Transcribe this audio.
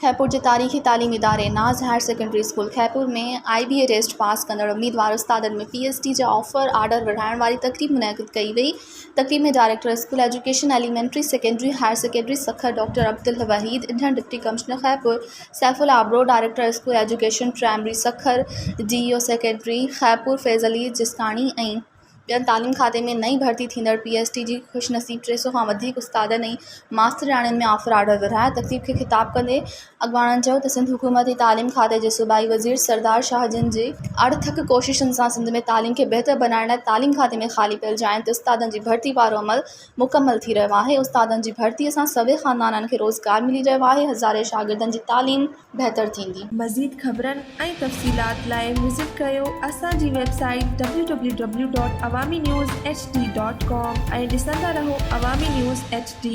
खैपुर जे तारीख़ी तालीमी इदारे नाज़ हायर सेकेंडरी स्कूल खैपुर में IBA टेस्ट पास कंदड़ उम्मीदवार उस्तादनि में PhD जा ऑफर आर्डर वधाइण वारी तक़रीब मुनक़िद कई वई। तक़रीब में director school education elementary secondary higher secondary Sukkur doctor Abdul Waheed, Indian deputy commissioner Khairpur Saiful Abro, director school education primary Sukkur, DEO secretary Khairpur Faiz Ali Jistani ऐं ॿियनि तालीम खाते में नई भर्ती थींदड़ PhD जी खुशनसीब 300 खां वधीक उस्तादनि ऐं मास्तरियाणियुनि में ऑफर आर्डर वधाया। तक़रीब खे ख़िताब कंदे अॻवाननि चयो त सिंध हुकूमती तालीम खाते जे सूबाई वज़ीर सरदार शाहजन जे अड़थक कोशिशुनि सां सिंध में तालीम खे बहितर बनाइण लाइ तालीम खाते में ख़ाली पियल जाइनि ते उस्तादनि जी भर्ती वारो अमल मुकमल थी रहियो आहे। उस्तादनि जी भर्तीअ सां सभई ख़ानदाननि खे रोज़गार मिली रहियो आहे। हज़ारे शागिर्दनि जी तालीम बहितर थींदी। मज़ीद ख़बरनि ऐं तफ़सीलात लाइ विज़िट कयो असांजी वेबसाइट www.awamiNewsHD.com ऐं ॾिसंदा रहो अवामी न्यूज़ HD।